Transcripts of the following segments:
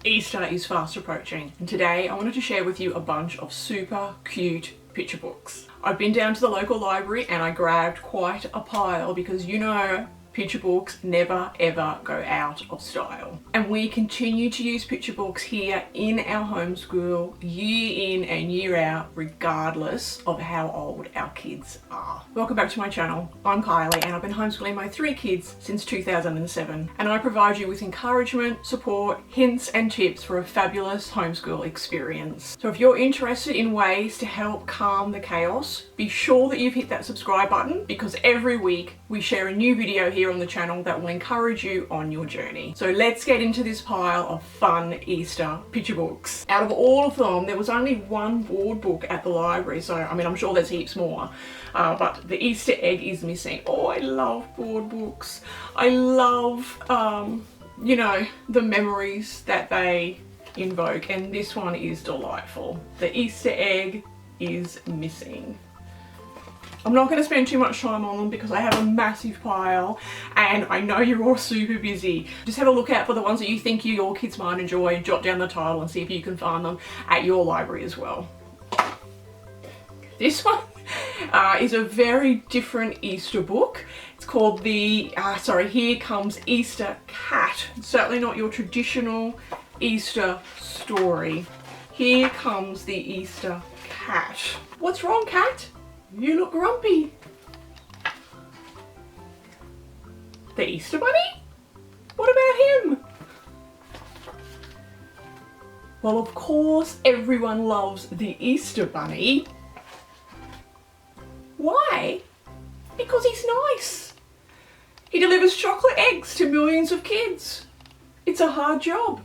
Easter is fast approaching, and today I wanted to share with you a bunch of super cute picture books. I've been down to the local library and I grabbed quite a pile because you know picture books never ever go out of style. And we continue to use picture books here in our homeschool year in and year out regardless of how old our kids are. Welcome back to my channel. I'm Kylie and I've been homeschooling my 3 kids since 2007, and I provide you with encouragement, support, hints and tips for a fabulous homeschool experience. So if you're interested in ways to help calm the chaos, be sure that you've hit that subscribe button because every week we share a new video here on the channel that will encourage you on your journey. So let's get into this pile of fun Easter picture books. Out of all of them, there was only one board book at the library, so I mean I'm sure there's heaps more, but the Easter egg is missing. Oh, I love board books. I love you know, the memories that they invoke, and this one is delightful. The Easter egg is missing. I'm not going to spend too much time on them because I have a massive pile and I know you're all super busy. Just have a look out for the ones that you think your kids might enjoy, jot down the title and see if you can find them at your library as well. This one is a very different Easter book. It's called the, Here Comes Easter Cat. It's certainly not your traditional Easter story. Here comes the Easter cat. What's wrong, cat? You look grumpy. The Easter Bunny? What about him? Well, of course, everyone loves the Easter Bunny. Why? Because he's nice. He delivers chocolate eggs to millions of kids. It's a hard job.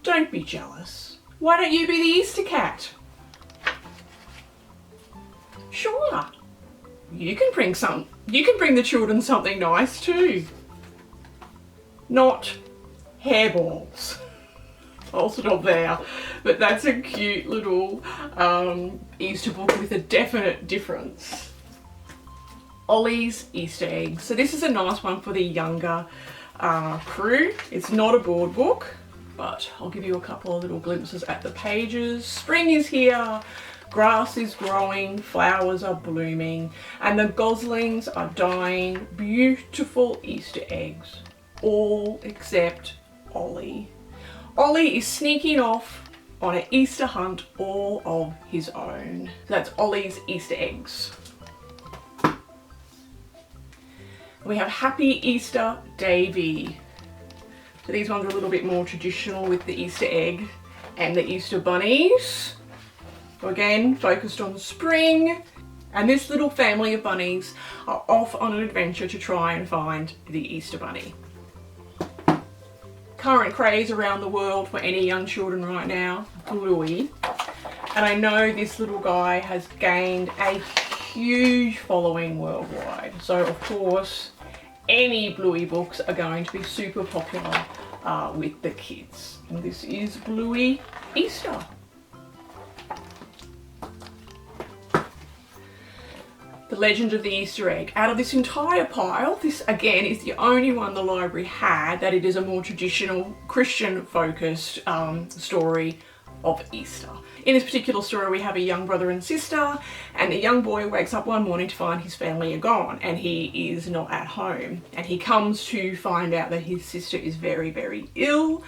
Don't be jealous. Why don't you be the Easter cat? Sure, you can bring the children something nice too. Not hairballs. I'll stop there. But that's a cute little Easter book with a definite difference. Ollie's Easter eggs. So this is a nice one for the younger crew. It's not a board book, but I'll give you a couple of little glimpses at the pages. Spring is here. Grass is growing, flowers are blooming, and the goslings are dying beautiful Easter eggs, all except Ollie. Ollie is sneaking off on an Easter hunt all of his own. So that's Ollie's Easter eggs. We have Happy Easter Davy. So these ones are a little bit more traditional with the Easter egg and the Easter bunnies. So again, focused on spring, and this little family of bunnies are off on an adventure to try and find the Easter Bunny. Current craze around the world for any young children right now, Bluey. And I know this little guy has gained a huge following worldwide. So of course, any Bluey books are going to be super popular with the kids. And this is Bluey Easter. The Legend of the Easter Egg. Out of this entire pile, this again is the only one the library had that it is a more traditional Christian focused story of Easter. In this particular story we have a young brother and sister, and the young boy wakes up one morning to find his family are gone and he is not at home, and he comes to find out that his sister is very, very ill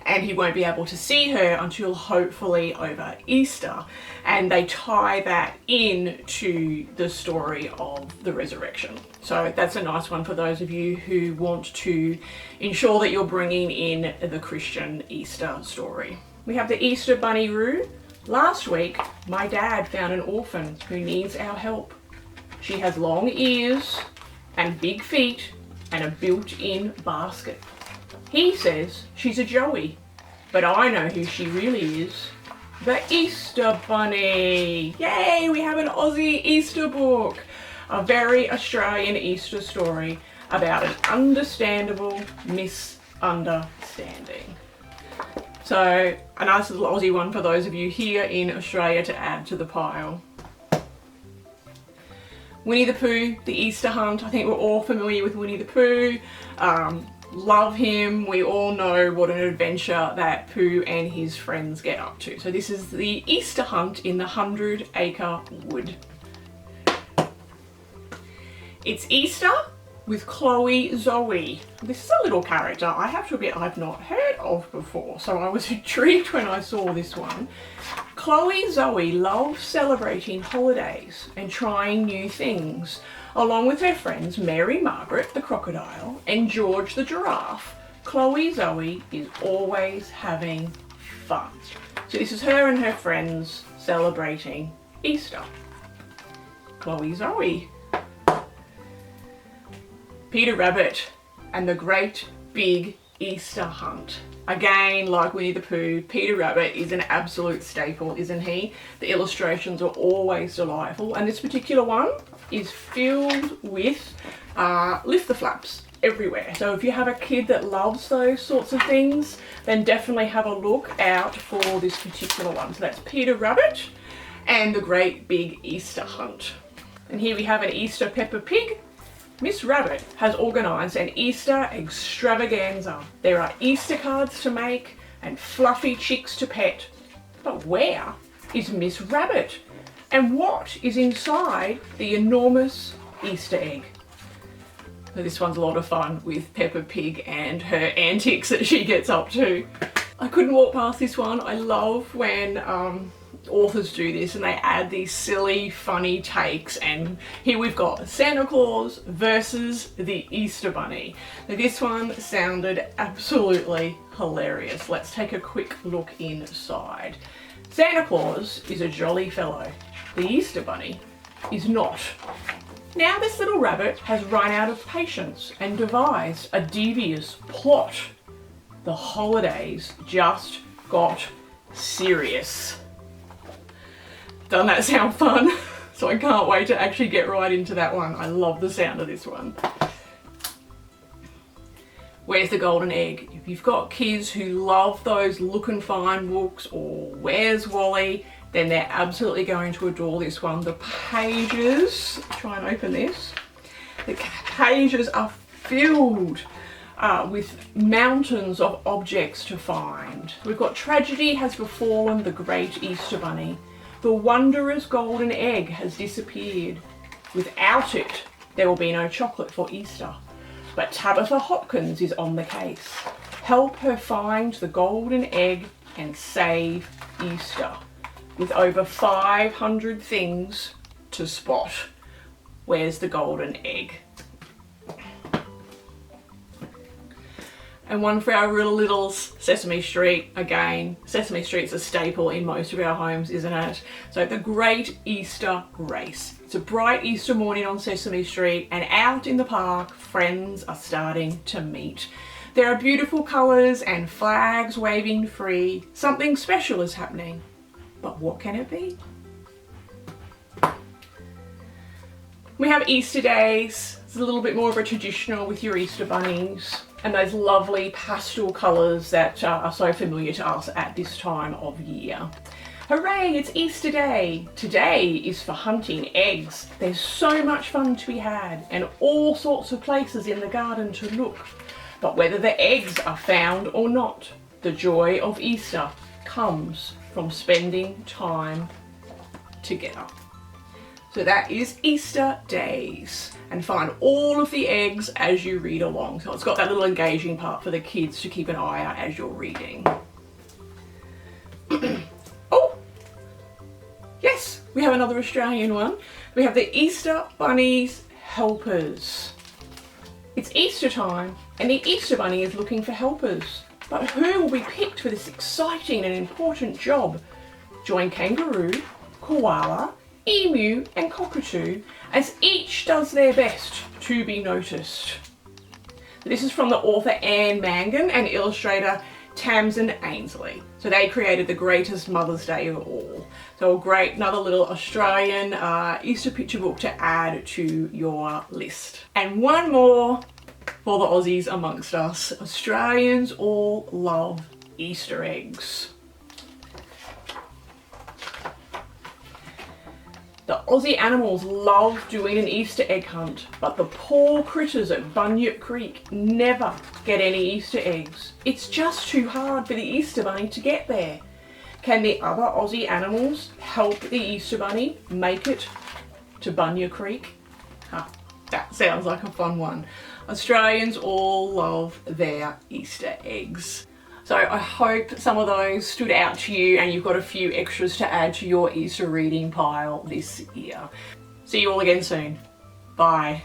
and he won't be able to see her until hopefully over Easter. And they tie that into the story of the resurrection. So that's a nice one for those of you who want to ensure that you're bringing in the Christian Easter story. We have the Easter Bunny Roo. Last week, my dad found an orphan who needs our help. She has long ears and big feet and a built-in basket. He says she's a Joey, but I know who she really is. The Easter Bunny. Yay, we have an Aussie Easter book. A very Australian Easter story about an understandable misunderstanding. So a nice little Aussie one for those of you here in Australia to add to the pile. Winnie the Pooh, the Easter Hunt. I think we're all familiar with Winnie the Pooh. love him. We all know what an adventure that Pooh and his friends get up to. So this is the Easter hunt in the 100-acre wood. It's Easter with Chloe Zoe. This is a little character I have to admit I've not heard of before, so I was intrigued when I saw this one. Chloe Zoe loves celebrating holidays and trying new things, along with her friends Mary Margaret the crocodile and George the giraffe. Chloe Zoe is always having fun. So this is her and her friends celebrating Easter. Chloe Zoe. Peter Rabbit and the Great Big Easter Hunt. Again, like Winnie the Pooh, Peter Rabbit is an absolute staple, isn't he? The illustrations are always delightful, and this particular one is filled with lift the flaps everywhere. So if you have a kid that loves those sorts of things, then definitely have a look out for this particular one. So that's Peter Rabbit and the Great Big Easter Hunt. And here we have an Easter Peppa Pig. Miss Rabbit has organised an Easter extravaganza. There are Easter cards to make and fluffy chicks to pet. But where is Miss Rabbit? And what is inside the enormous Easter egg? So this one's a lot of fun with Peppa Pig and her antics that she gets up to. I couldn't walk past this one. I love when authors do this and they add these silly, funny takes, and here we've got Santa Claus versus the Easter Bunny. Now this one sounded absolutely hilarious. Let's take a quick look inside. Santa Claus is a jolly fellow. The Easter Bunny is not. Now this little rabbit has run out of patience and devised a devious plot. The holidays just got serious. Doesn't that sound fun? So I can't wait to actually get right into that one. I love the sound of this one. Where's the Golden Egg? If you've got kids who love those Look and Find books or Where's Wally, then they're absolutely going to adore this one. The pages, try and open this. The pages are filled with mountains of objects to find. We've got tragedy has befallen the Great Easter Bunny. The wondrous golden egg has disappeared. Without it, there will be no chocolate for Easter. But Tabitha Hopkins is on the case. Help her find the golden egg and save Easter. With over 500 things to spot. Where's the golden egg? And one for our real littles, Sesame Street. Again, Sesame Street's a staple in most of our homes, isn't it? So the Great Easter Race. It's a bright Easter morning on Sesame Street, and out in the park, friends are starting to meet. There are beautiful colours and flags waving free. Something special is happening. But what can it be? We have Easter days. It's a little bit more of a traditional with your Easter bunnies and those lovely pastel colours that are so familiar to us at this time of year. Hooray, it's Easter Day! Today is for hunting eggs. There's so much fun to be had and all sorts of places in the garden to look. But whether the eggs are found or not, the joy of Easter comes from spending time together. So that is Easter days, and find all of the eggs as you read along. So it's got that little engaging part for the kids to keep an eye out as you're reading. Oh, yes, we have another Australian one. We have the Easter Bunny's Helpers. It's Easter time and the Easter Bunny is looking for helpers. But who will be picked for this exciting and important job? Join kangaroo, koala, emu and cockatoo as each does their best to be noticed. This is from the author Anne Mangan and illustrator Tamsin Ainsley. So they created the greatest Mother's Day of all. So a great, another little Australian Easter picture book to add to your list. And one more for the Aussies amongst us. Australians all love Easter eggs. The Aussie animals love doing an Easter egg hunt, but the poor critters at Bunyip Creek never get any Easter eggs. It's just too hard for the Easter Bunny to get there. Can the other Aussie animals help the Easter Bunny make it to Bunyip Creek? Huh, that sounds like a fun one. Australians all love their Easter eggs. So I hope some of those stood out to you and you've got a few extras to add to your Easter reading pile this year. See you all again soon. Bye.